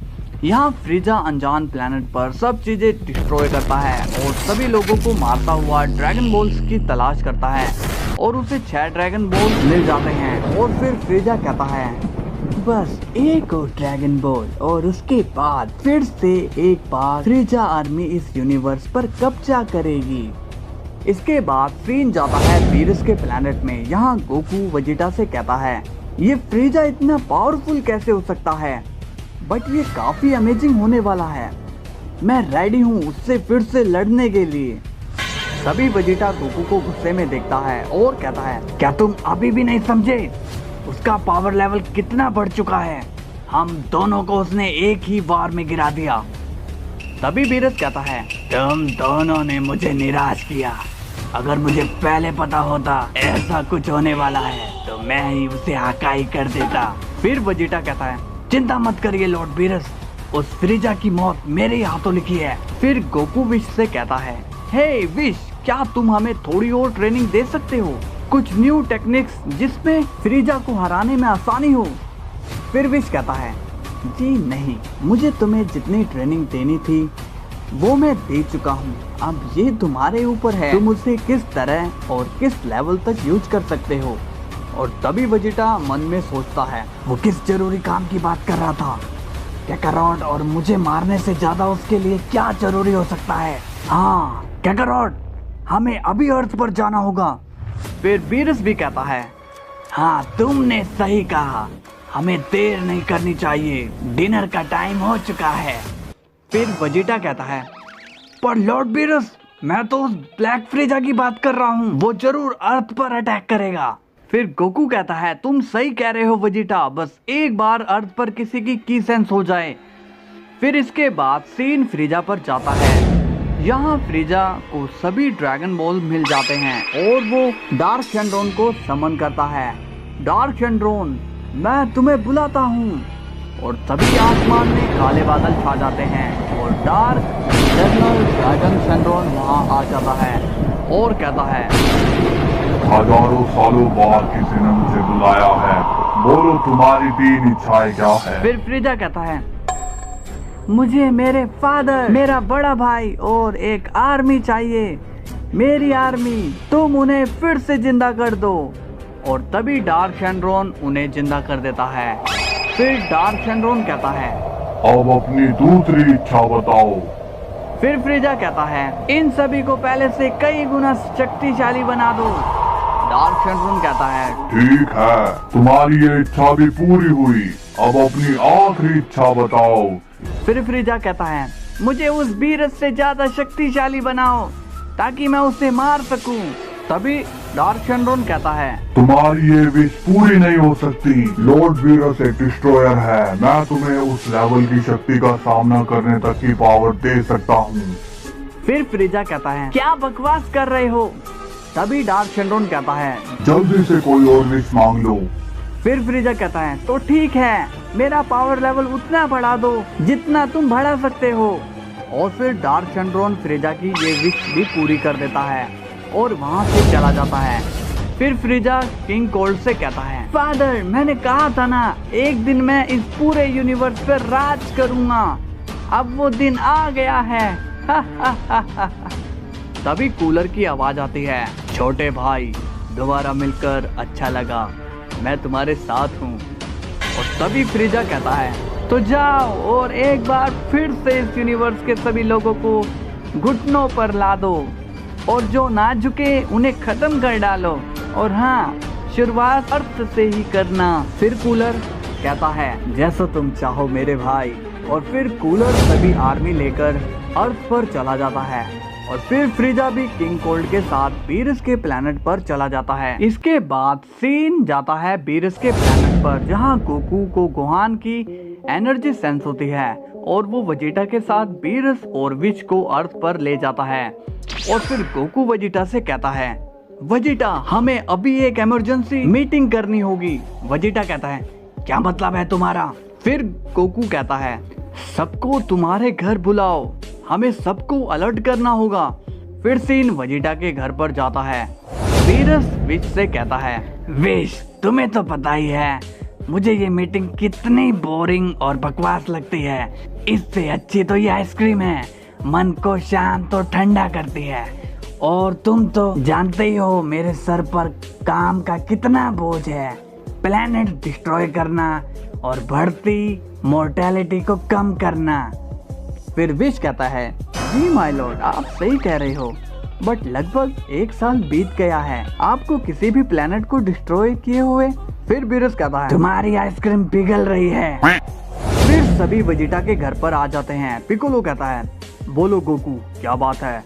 यहाँ फ्रीजा अनजान प्लेनेट पर सब चीजें डिस्ट्रॉय करता है और सभी लोगों को मारता हुआ ड्रैगन बॉल्स की तलाश करता है और उसे 6 ड्रैगन बॉल्स मिल जाते हैं। और फिर फ्रीजा कहता है, बस एक और ड्रैगन बॉल और उसके बाद फिर से एक बार फ्रीजा आर्मी इस यूनिवर्स पर कब्जा करेगी। इसके बाद सीन जाता है बीरस के प्लेनेट में। यहाँ गोकू वेजिटा से कहता है, ये फ्रीजा इतना पावरफुल कैसे हो सकता है, बट ये काफी अमेजिंग होने वाला है, मैं रेडी हूँ उससे फिर से लड़ने के लिए। तभी वेजिटा गोकू को गुस्से में देखता है और कहता है, क्या तुम अभी भी नहीं समझे उसका पावर लेवल कितना बढ़ चुका है, हम दोनों को उसने एक ही बार में गिरा दिया। तभी बीरस कहता है, तुम दोनों ने मुझे निराश किया, अगर मुझे पहले पता होता ऐसा कुछ होने वाला है तो मैं ही उसे हकाई कर देता। फिर वेजिटा कहता है, चिंता मत करिए लॉर्ड बीरस, उस फ्रीजा की मौत मेरे हाथों लिखी है। फिर गोकू विश से कहता है, हे विश, क्या तुम हमें थोड़ी और ट्रेनिंग दे सकते हो, कुछ न्यू टेक्निक्स जिसमें फ्रीजा को हराने में आसानी हो। फिर विश कहता है, जी नहीं, मुझे तुम्हें जितनी ट्रेनिंग देनी थी वो मैं दे चुका हूँ, अब ये तुम्हारे ऊपर है, तुम उसे किस तरह और किस लेवल तक यूज कर सकते हो। और तभी वेजिटा मन में सोचता है, वो किस जरूरी काम की बात कर रहा था, कैकारॉट, और मुझे मारने से ज्यादा उसके लिए क्या जरूरी हो सकता है। हाँ कैकारॉट, हमें अभी अर्थ पर जाना होगा। फिर बीरस भी कहता है, हाँ तुमने सही कहा, हमें देर नहीं करनी चाहिए, डिनर का टाइम हो चुका है। फिर वेजिटा कहता है, पर लॉर्ड बीरस, मैं तो उस ब्लैक फ्रीजा की बात कर रहा हूँ, वो जरूर अर्थ पर अटैक करेगा। फिर गोकू कहता है तुम सही कह रहे हो वेजिटा, बस एक बार अर्थ पर किसी की सेंस हो जाए। फिर इसके बाद सीन फ्रीजा पर जाता है। यहाँ फ्रीजा को सभी ड्रैगन बॉल मिल जाते हैं और वो डार्क शेंड्रोन को समन करता है। डार्क शेंड्रोन, मैं तुम्हें बुलाता हूँ। और तभी आसमान में काले बादल छा जाते हैं और डार्क इटर्नल ड्रैगन शेंड्रोन वहाँ आ जाता है और कहता है हजारों सालों बाद किसी ने मुझे बुलाया है, बोलो तुम्हारी 3 इच्छाएं क्या है। फिर फ्रीजा कहता है मुझे मेरे फादर, मेरा बड़ा भाई और एक आर्मी चाहिए, मेरी आर्मी, तुम उन्हें फिर से जिंदा कर दो। और तभी डार्क शेंड्रोन उन्हें जिंदा कर देता है। फिर डार्क शेंड्रोन कहता है अब अपनी दूसरी इच्छा बताओ। फिर फ्रीजा कहता है इन सभी को पहले से कई गुना शक्तिशाली बना दो। डार्क शेंड्रोन कहता है ठीक है, तुम्हारी ये इच्छा भी पूरी हुई, अब अपनी आखिरी इच्छा बताओ। फिर फ्रीजा कहता है मुझे उस बीरस से ज्यादा शक्तिशाली बनाओ ताकि मैं उसे मार सकूं। तभी डार्क शेंड्रोन कहता है तुम्हारी ये विश पूरी नहीं हो सकती, लॉर्ड वीरस एक डिस्ट्रॉयर है, मैं तुम्हें उस लेवल की शक्ति का सामना करने तक की पावर दे सकता हूँ। फिर फ्रीजा कहता है क्या बकवास कर रहे हो। तभी डार्क शेंड्रोन कहता है जल्दी से कोई और विश मांग लो। फिर फ्रीजा कहता है तो ठीक है, मेरा पावर लेवल उतना बढ़ा दो जितना तुम बढ़ा सकते हो। और फिर डार्क शेंड्रोन फ्रीजा की ये विश भी पूरी कर देता है और वहाँ से चला जाता है। फिर फ्रीजा किंग कोल्ड से कहता है फादर, मैंने कहा था ना एक दिन मैं इस पूरे यूनिवर्स पर राज करूंगा, अब वो दिन आ गया है। तभी कूलर की आवाज आती है छोटे भाई, दोबारा मिलकर अच्छा लगा, मैं तुम्हारे साथ हूँ। और तभी फ्रीजा कहता है तो जाओ और एक बार फिर से इस यूनिवर्स के सभी लोगों को घुटनों पर ला दो और जो ना झुके उन्हें खत्म कर डालो। और हाँ, शुरुआत अर्थ से ही करना। फिर कूलर कहता है जैसा तुम चाहो मेरे भाई। और फिर कूलर सभी आर्मी लेकर अर्थ पर चला जाता है और फिर फ्रीजा भी किंग कोल्ड के साथ बीरस के प्लेनेट पर चला जाता है। इसके बाद सीन जाता है बीरस के प्लेनेट पर जहां गोकू को गोहान की एनर्जी सेंस होती है और वो वेजिटा के साथ बीरस और विच को अर्थ पर ले जाता है। और फिर गोकू वेजिटा से कहता है वेजिटा, हमें अभी एक इमरजेंसी मीटिंग करनी होगी। वेजिटा कहता है क्या मतलब है तुम्हारा। फिर गोकू कहता है सबको तुम्हारे घर बुलाओ, हमें सबको अलर्ट करना होगा। फिर सीन वेजिटा के घर पर जाता है। बीरस विच से कहता है विश, तुम्हें तो पता ही है मुझे ये मीटिंग कितनी बोरिंग और बकवास लगती है, इससे अच्छी तो ये आइसक्रीम है, मन को शांत और ठंडा करती है। और तुम तो जानते ही हो मेरे सर पर काम का कितना बोझ है, प्लेनेट डिस्ट्रॉय करना और बढ़ती मोर्टेलिटी को कम करना। फिर विश कहता है जी माय लॉर्ड, आप सही कह रहे हो, बट लगभग 1 साल बीत गया है आपको किसी भी प्लेनेट को डिस्ट्रॉय किए हुए। फिर बीरस कहता है तुम्हारी आइसक्रीम पिघल रही है। फिर सभी वेजिटा के घर पर आ जाते हैं। पिकोलो कहता है बोलो गोकू क्या बात है।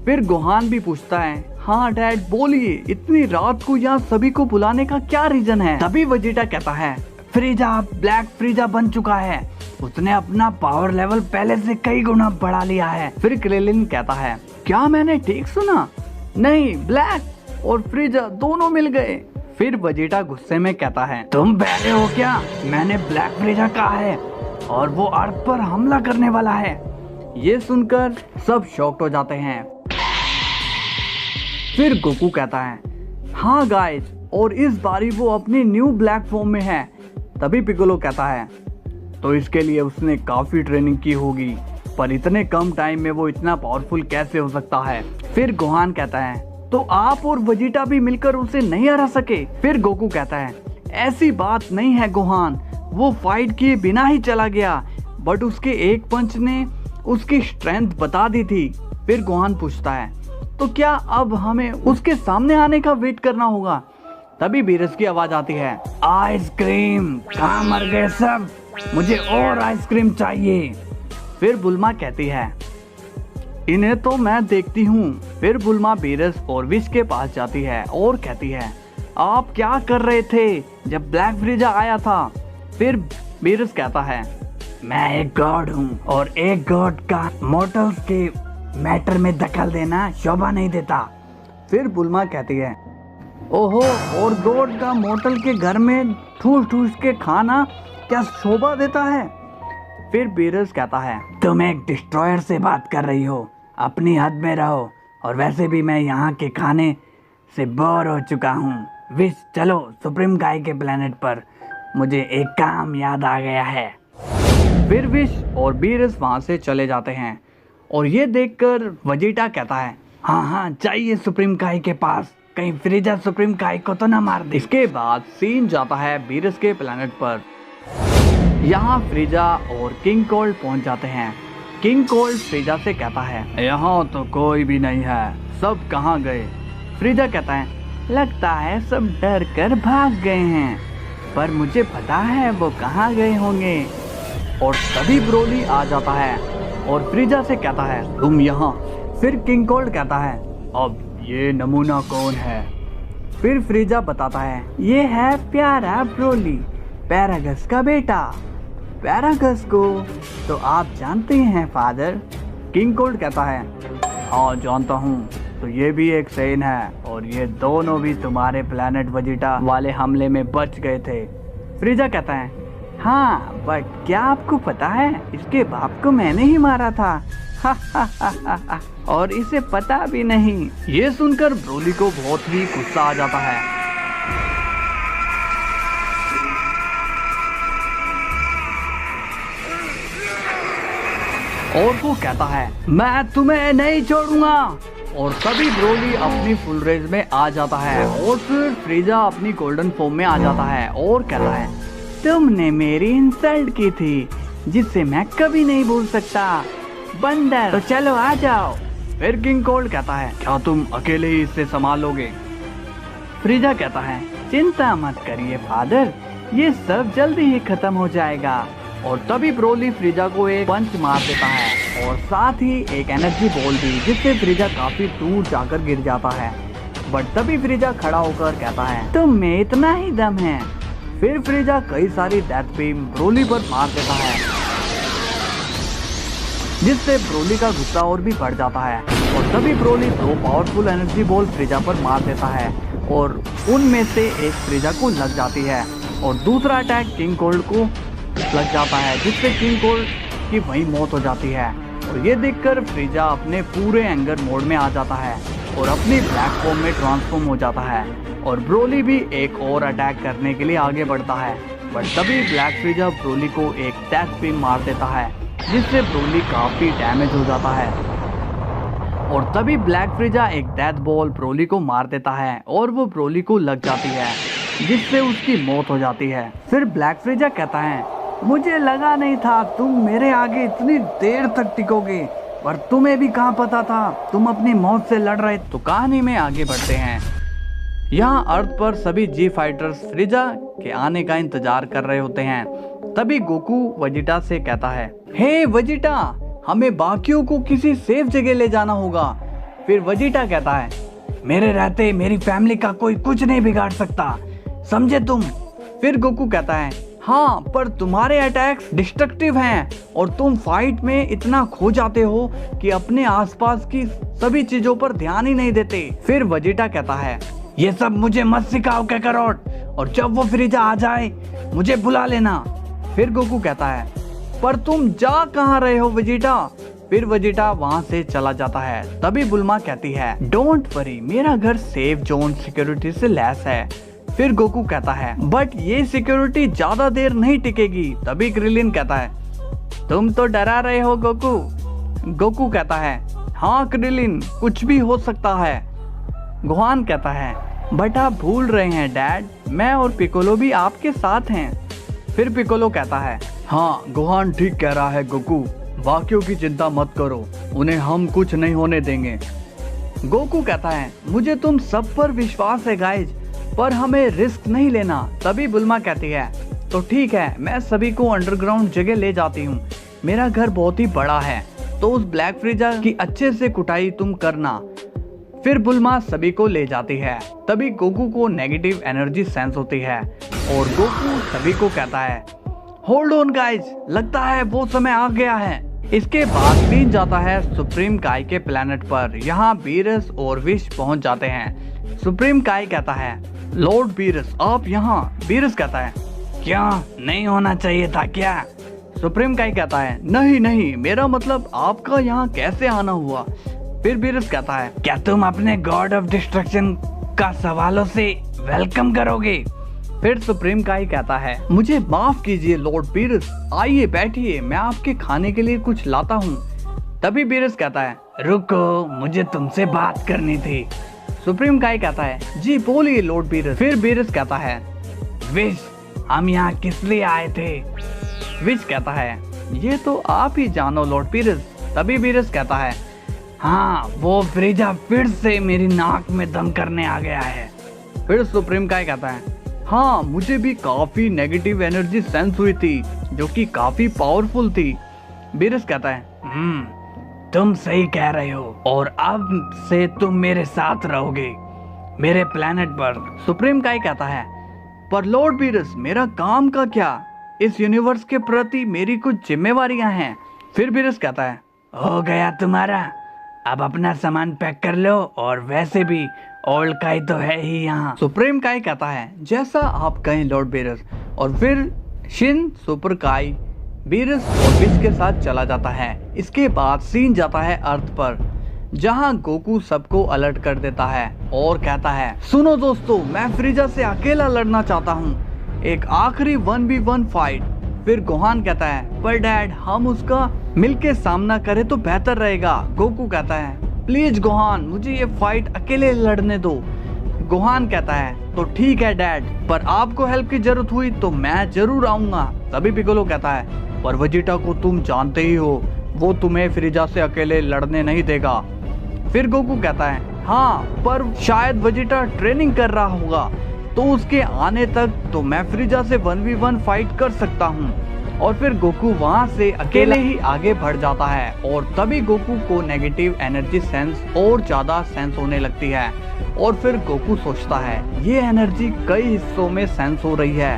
फिर गोहान भी पूछता है हाँ डैड बोलिए, इतनी रात को यहाँ सभी को बुलाने का क्या रीजन है। तभी वेजिटा कहता है फ्रीजा ब्लैक फ्रीजा बन चुका है, उसने अपना पावर लेवल पहले से कई गुना बढ़ा लिया है। फिर क्रेलिन कहता है क्या मैंने ठीक सुना, नहीं ब्लैक और फ्रीजा दोनों मिल गए। फिर वेजिटा गुस्से में कहता है तुम बहरे हो क्या, मैंने ब्लैक फ्रीजा कहा है और वो अर्थ पर हमला करने वाला है। ये सुनकर सब शॉक्ड हो जाते हैं। फिर गोकू कहता है हाँ गाइस, और इस बारी वो अपनी न्यू ब्लैक फॉर्म में है। तभी पिकोलो कहता है तो इसके लिए उसने काफी ट्रेनिंग की होगी, पर इतने कम टाइम में वो इतना पावरफुल कैसे हो सकता है। फिर गोहान कहता है तो आप और वेजिटा भी मिलकर उसे नहीं हरा सके। फिर गोकू कहता है ऐसी बात नहीं है गोहान, वो फाइट किए बिना ही चला गया, बट उसके एक पंच ने उसकी स्ट्रेंथ बता दी थी। फिर गोहान पूछता है तो क्या अब हमें उसके सामने आने का वेट करना होगा। तभी बीरस की आवाज आती है आइसक्रीम, कहाँ मर गए सब, मुझे और आइसक्रीम चाहिए। फिर बुल्मा कहती है इन्हें तो मैं देखती हूँ। फिर बुल्मा बीरस और विश के पास जाती है और कहती है, आप क्या कर रहे थे जब ब्लैक फ्रीजा आया था? फिर बीरस कहता है, मैं एक गॉड हूँ और एक गॉड का मॉर्टल्स के मैटर में दखल देना शोभा नहीं देता। फिर बुल्मा कहती है, ओहो, और गॉड का मॉर्टल के घर में ठूस ठूस के खाना क्या शोभा देता है? फिर बीरस कहता है, तुम एक डिस्ट्रॉयर से बात कर रही हो, अपनी हद में रहो, और वैसे भी मैं यहाँ के खाने से बोर हो चुका हूँ। विश, चलो सुप्रीम गाय के प्लेनेट पर, मुझे एक काम याद आ गया है। फिर विश और बीरस वहाँ से चले जाते हैं और ये देखकर वेजिटा कहता है, हाँ हाँ चाहिए सुप्रीम गाय के पास, कहीं फ्रीजा सुप्रीम गाय को तो ना मार दे। इसके बाद सीन जाता है बीरस के प्लेनेट पर। यहाँ फ्रीजा और किंग कोल्ड पहुँच जाते हैं। किंग कोल्ड फ्रीजा से कहता है, यहाँ तो कोई भी नहीं है, सब कहाँ गए? फ्रीजा कहता है, लगता है सब डर कर भाग गए हैं, पर मुझे पता है वो कहाँ गए होंगे। और तभी ब्रोली आ जाता है और फ्रीजा से कहता है, तुम यहाँ। फिर किंग कोल्ड कहता है, अब ये नमूना कौन है? फिर फ्रीजा बताता है, ये है प्यारा ब्रोली, पैरागस का बेटा। पैरागस को तो आप जानते हैं फादर? किंग कोल्ड कहता है, हाँ जानता हूँ, तो ये भी एक सेन है और ये दोनों भी तुम्हारे प्लेनेट वेजिटा वाले हमले में बच गए थे। फ्रीजा कहता है, हाँ, बट क्या आपको पता है इसके बाप को मैंने ही मारा था। और इसे पता भी नहीं। ये सुनकर ब्रोली को बहुत ही गुस्सा आ जाता है। और वो कहता है, मैं तुम्हें नहीं छोड़ूंगा। और तभी ब्रोली अपनी फुल रेंज में आ जाता है और फिर फ्रीजा अपनी गोल्डन फॉर्म में आ जाता है और कहता है, तुमने मेरी इंसल्ट की थी जिससे मैं कभी नहीं भूल सकता बंदर, तो चलो आ जाओ। फिर किंग कोल्ड कहता है, क्या तुम अकेले ही इससे संभालोगे? फ्रीजा कहता है, चिंता मत करिए फादर, ये सब जल्दी ही खत्म हो जाएगा। और तभी ब्रोली फ्रीजा को एक पंच मार देता है और साथ ही एक एनर्जी बॉल भी, जिससे फ्रीजा काफी दूर जाकर गिर जाता है। बट तभी फ्रीजा खड़ा होकर कहता है, तुम में इतना ही दम है। फिर फ्रीजा कई सारी डेथ बीम ब्रोली पर मार देता है, जिससे ब्रोली का गुस्सा और भी बढ़ जाता है। और तभी ब्रोली दो पावरफुल एनर्जी बॉल फ्रीजा पर मार देता है और उनमें से एक फ्रीजा को लग जाती है और दूसरा अटैक किंग कोल्ड को लग जाता है, जिससे किंग कोल्ड की वही मौत हो जाती है। और ये देखकर फ्रीजा अपने पूरे एंगर मोड में आ जाता है और अपनी ब्लैक फॉर्म में ट्रांसफॉर्म हो जाता है। और ब्रोली भी एक और अटैक करने के लिए आगे बढ़ता है, बट तभी ब्लैक फ्रीजा ब्रोली को एक डेथ बीम मार देता है, जिससे ब्रोली काफी डैमेज हो जाता है। और तभी ब्लैक फ्रीजा एक डेथ बॉल ब्रोली को मार देता है और वो ब्रोली को लग जाती है, जिससे उसकी मौत हो जाती है। फिर ब्लैक फ्रीजा कहता है, मुझे लगा नहीं था तुम मेरे आगे इतनी देर तक टिकोगे, पर तुम्हें भी कहाँ पता था तुम अपनी मौत से लड़ रहे। तो कहानी में आगे बढ़ते हैं। यहाँ अर्थ पर सभी जी फाइटर्स फ्रीजा के आने का इंतजार कर रहे होते हैं। तभी गोकू वेजिटा से कहता है, हे वेजिटा, हमें बाकियों को किसी सेफ जगह ले जाना होगा। फिर वेजिटा कहता है, मेरे रहते मेरी फैमिली का कोई कुछ नहीं बिगाड़ सकता, समझे तुम? फिर गोकू कहता है, हाँ, पर तुम्हारे अटैक्स डिस्ट्रक्टिव हैं और तुम फाइट में इतना खो जाते हो कि अपने आसपास की सभी चीजों पर ध्यान ही नहीं देते। फिर वेजिटा कहता है, ये सब मुझे मत सिखाओ कैकरोट, और जब वो फ्रीजा आ जाए मुझे बुला लेना। फिर गोकू कहता है, पर तुम जा कहाँ रहे हो वेजिटा? फिर वेजिटा वहाँ से चला जाता है। तभी बुल्मा कहती है, डोंट वरी, मेरा घर सेफ जोन सिक्योरिटी से लैस है। फिर गोकू कहता है, बट ये सिक्योरिटी ज्यादा देर नहीं टिकेगी। तभी क्रिलिन कहता है, तुम तो डरा रहे हो गोकू। गोकू कहता है, हाँ क्रिलिन, कुछ भी हो सकता है। गोहान कहता है, बट आप भूल रहे हैं डैड, मैं और पिकोलो भी आपके साथ हैं। फिर पिकोलो कहता है, हाँ गोहान ठीक कह रहा है गोकू, बाकियों की चिंता मत करो, उन्हें हम कुछ नहीं होने देंगे। गोकू कहता है, मुझे तुम सब पर विश्वास है गाइज, पर हमें रिस्क नहीं लेना। तभी बुल्मा कहती है, तो ठीक है, मैं सभी को अंडरग्राउंड जगह ले जाती हूँ, मेरा घर बहुत ही बड़ा है, तो उस ब्लैक फ्रीजा की अच्छे से कुटाई तुम करना। फिर बुल्मा सभी को ले जाती है। तभी गोकू को नेगेटिव एनर्जी सेंस होती है और गोकू सभी को कहता है होल्ड ऑन गाइज, लगता है वो समय आ गया है। इसके बाद सीन जाता है सुप्रीम काई के प्लेनेट पर। यहाँ बीरस और विश पहुंच जाते हैं। सुप्रीम काई कहता है लॉर्ड बीरस आप यहाँ। बीरस कहता है क्या नहीं होना चाहिए था क्या? सुप्रीम काई कहता है नहीं नहीं, मेरा मतलब आपका यहाँ कैसे आना हुआ? फिर बीरस कहता है क्या तुम अपने गॉड ऑफ डिस्ट्रक्शन का सवालों से वेलकम करोगे? फिर सुप्रीम काई कहता है मुझे माफ कीजिए लॉर्ड बीरस, आइए बैठिए, मैं आपके खाने के लिए कुछ लाता हूँ। तभी बीरस कहता है रुको, मुझे तुमसे बात करनी थी। सुप्रीम काई कहता है जी बोलिए लॉर्ड बीरस। फिर बीरस कहता है विश हम यहाँ किस लिए आए थे? विश कहता है ये तो आप ही जानो लॉर्ड बीरस। तभी बीरस कहता है हाँ वो फ्रीजा फिर से मेरी नाक में दम करने आ गया है। फिर सुप्रीम काई कहता है हाँ मुझे भी काफी नेगेटिव एनर्जी सेंस हुई थी जो कि काफी पावरफुल थी। बीरस कहता है तुम सही कह रहे हो और अब से तुम मेरे साथ रहोगे मेरे प्लेनेट पर। सुप्रीम काई कहता है पर लॉर्ड बीरस मेरा काम का क्या? इस यूनिवर्स के प्रति मेरी कुछ जिम्मेवारियां हैं। फिर बीरस कहता है हो गया तुम्हारा, अब अपना सामान पैक कर लो और वैसे भी ओल्ड काई तो है ही यहाँ। सुप्रीम काई कहता है जैसा आप कहें लॉर्ड बीरस। और फिर शिन सुपर काई बीरस और विश के साथ चला जाता है। इसके बाद सीन जाता है अर्थ पर जहाँ गोकू सबको अलर्ट कर देता है और कहता है सुनो दोस्तों, मैं फ्रीजा से अकेला लड़ना चाहता हूँ, एक आखिरी 1v1 फाइट। फिर गोहान कहता है पर डैड हम उसका मिलके सामना करें तो बेहतर रहेगा। गोकू कहता है प्लीज गोहान मुझे ये फाइट अकेले लड़ने दो। गोहान कहता है तो ठीक है डैड, पर आपको हेल्प की जरूरत हुई तो मैं जरूर आऊंगा। तभी पिकोलो कहता है पर वेजिटा को तुम जानते ही हो, वो तुम्हें फ्रीजा से अकेले लड़ने नहीं देगा। फिर गोकू कहता है हाँ पर शायद वेजिटा ट्रेनिंग कर रहा होगा, तो उसके आने तक तो मैं फ्रीजा से 1v1 फाइट कर सकता हूँ। और फिर गोकू वहाँ से अकेले ही आगे बढ़ जाता है और तभी गोकू को नेगेटिव एनर्जी सेंस और ज्यादा सेंस होने लगती है। और फिर गोकू सोचता है ये एनर्जी कई हिस्सों में सेंस हो रही है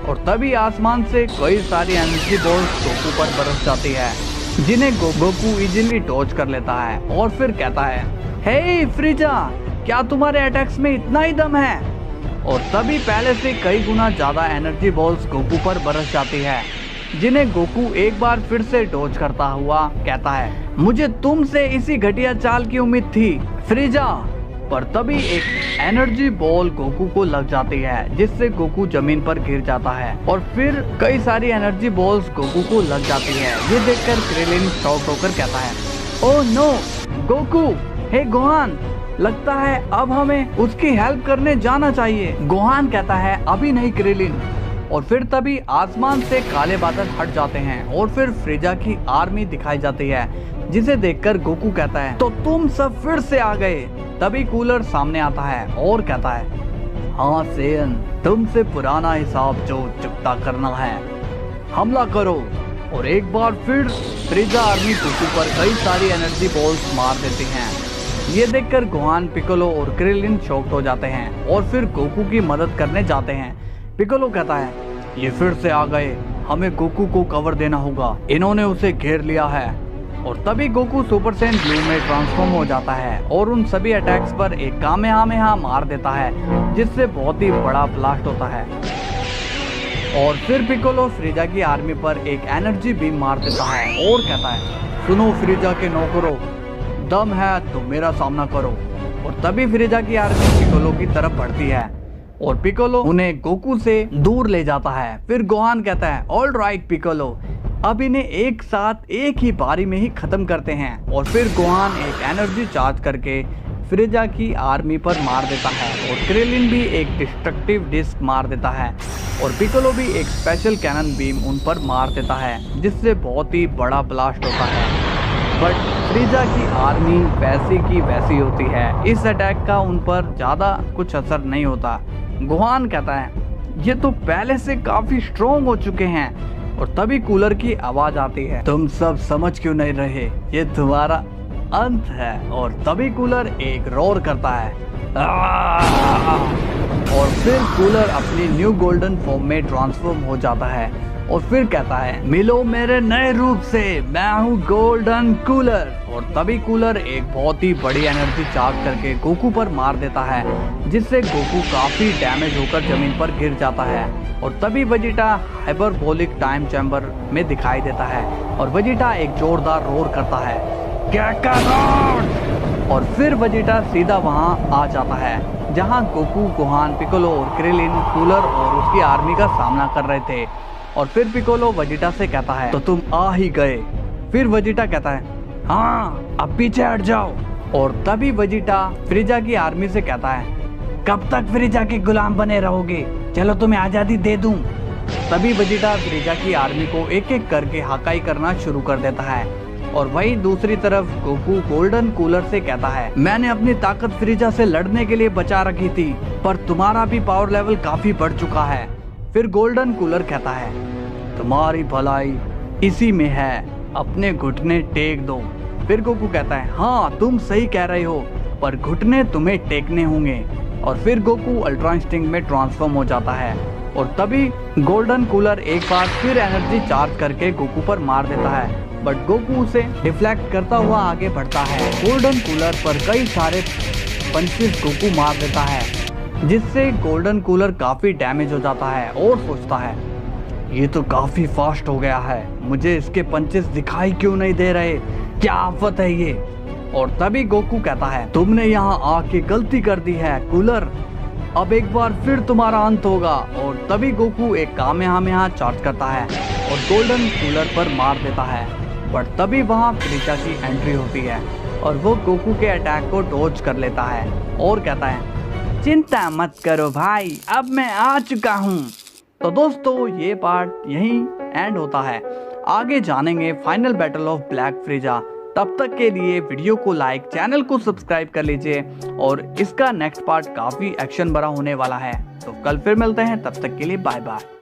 और तभी आसमान से कई सारी एनर्जी बॉल्स गोकू पर बरस जाती है जिन्हें गोकू इजीली डॉज कर लेता है। और फिर कहता है हे फ्रीजा, क्या तुम्हारे अटैक्स में इतना ही दम है? और तभी पहले से कई गुना ज्यादा एनर्जी बॉल्स गोकू पर बरस जाती है जिन्हें गोकू एक बार फिर से डॉज करता हुआ कहता है मुझे तुमसे इसी घटिया चाल की उम्मीद थी फ्रीजा। पर तभी एक एनर्जी बॉल गोकू को लग जाती है जिससे गोकू जमीन पर गिर जाता है और फिर कई सारी एनर्जी बॉल्स गोकू को लग जाती है। ये देखकर क्रेलिन शॉक होकर कहता है ओह नो गोकू, हे गोहान, लगता है अब हमें उसकी हेल्प करने जाना चाहिए। गोहान कहता है अभी नहीं क्रेलिन। और फिर तभी आसमान से काले बादल हट जाते हैं और फिर फ्रीजा की आर्मी दिखाई जाती है जिसे देखकर गोकू कहता है तो तुम सब फिर से आ गए। तभी कूलर सामने आता है और कहता है हाँ सेयन, तुमसे पुराना हिसाब जो चुकता करना है, हमला करो। और एक बार फिर फ्रीजा आर्मी गोकू पर कई सारी एनर्जी बॉल्स मार देती हैं। ये देखकर गोहान, पिकोलो और क्रेलिन शॉक्ड हो जाते हैं और फिर गोकू की मदद करने जाते हैं। पिकोलो कहता है ये फिर से आ गए, हमें गोकू को कवर देना होगा, इन्होंने उसे घेर लिया है। और तभी गोकू सुपर सैयन ब्लू में ट्रांसफॉर्म हो जाता है और उन सभी अटैक्स पर एक कामेहामेहा मार देता है जिससे बहुत ही बड़ा ब्लास्ट होता है। और फिर पिकोलो फ्रीजा की आर्मी पर एक एनर्जी बीम मार देता है और कहता है सुनो फ्रीजा के नौकरों, दम है तो मेरा सामना करो। और तभी फ्रीजा की आर्मी पिकोलो की तरफ बढ़ती है और पिकोलो उन्हें गोकू से दूर ले जाता है। फिर गोहान कहता है ऑल राइट पिकोलो, अब इन्हें एक साथ एक ही बारी में ही खत्म करते हैं। और फिर गोहान एक एनर्जी चार्ज करके फ्रीजा की आर्मी पर मार देता है और क्रेलिन भी एक डिस्ट्रक्टिव डिस्क मार देता है और पिकोलो भी एक स्पेशल कैनन बीम उन पर मार देता है जिससे बहुत ही बड़ा ब्लास्ट होता है। बट फ्रीजा की आर्मी वैसी की वैसी होती है, इस अटैक का उन पर ज्यादा कुछ असर नहीं होता। गोहान कहता है ये तो पहले से काफी स्ट्रॉन्ग हो चुके हैं और तभी कूलर की आवाज आती है, तुम सब समझ क्यों नहीं रहे, ये तुम्हारा अंत है। और तभी कूलर एक रोर करता है और फिर कूलर अपनी न्यू गोल्डन फॉर्म में ट्रांसफॉर्म हो जाता है और फिर कहता है, मिलो मेरे नए रूप से, मैं हूँ गोल्डन कूलर। और तभी कूलर एक बहुत ही बड़ी एनर्जी चार्ज करके गोकू पर मार देता है, जिससे गोकू काफी डैमेज होकर जमीन पर गिर जाता है। और तभी वेजिटा हाइपरबोलिक टाइम चैम्बर में दिखाई देता है और वेजिटा एक जोरदार रोर करता है, कैकारोट। और फिर वेजिटा सीधा वहां आ जाता है जहां गोकू, गोहान, पिकोलो और क्रिलिन कूलर और उसकी आर्मी का सामना कर रहे थे। और फिर पिकोलो वेजिटा से कहता है, तो तुम आ ही गए। फिर वेजिटा कहता है, हाँ अब पीछे हट जाओ। और तभी वेजिटा फ्रीजा की आर्मी से कहता है, कब तक फ्रीजा के गुलाम बने रहोगे, चलो तुम्हें आजादी दे दूं। तभी वेजिटा फ्रीजा की आर्मी को एक एक करके हकाई करना शुरू कर देता है। और वहीं दूसरी तरफ गोकू गोल्डन कूलर से कहता है, मैंने अपनी ताकत फ्रीजा से लड़ने के लिए बचा रखी थी, पर तुम्हारा भी पावर लेवल काफी बढ़ चुका है। फिर गोल्डन कूलर कहता है, तुम्हारी भलाई इसी में है, अपने घुटने टेक दो। फिर गोकू कहता है, हाँ तुम सही कह रहे हो, पर घुटने तुम्हें टेकने होंगे। और फिर गोकू अल्ट्रा इंस्टिंक्ट में ट्रांसफॉर्म हो जाता है और तभी गोल्डन कूलर एक बार फिर एनर्जी चार्ज करके गोकू पर मार देता है, बट गोकू उसे डिफ्लेक्ट करता हुआ आगे बढ़ता है। गोल्डन कूलर पर कई सारे पंचेस गोकू मार देता है, जिससे गोल्डन कूलर काफी डैमेज हो जाता है और सोचता है, ये तो काफी फास्ट हो गया है, मुझे इसके पंचेस दिखाई क्यों नहीं दे रहे, क्या आफत है ये। और तभी गोकू कहता है, तुमने यहाँ आके गलती कर दी है कूलर, अब एक बार फिर तुम्हारा अंत होगा। और तभी गोकू एक कामेहामेहा चार्ज करता है और गोल्डन कूलर पर मार देता है, बट तभी वहाँ फ्रीजा की एंट्री होती है और वो गोकू के अटैक को डॉज कर लेता है और कहता है, चिंता मत करो भाई, अब मैं आ चुका हूँ। तो दोस्तों ये पार्ट यहीं एंड होता है, आगे जानेंगे फाइनल बैटल ऑफ ब्लैक फ्रीजा। तब तक के लिए वीडियो को लाइक, चैनल को सब्सक्राइब कर लीजिए और इसका नेक्स्ट पार्ट काफी एक्शन भरा होने वाला है। तो कल फिर मिलते हैं, तब तक के लिए बाय बाय।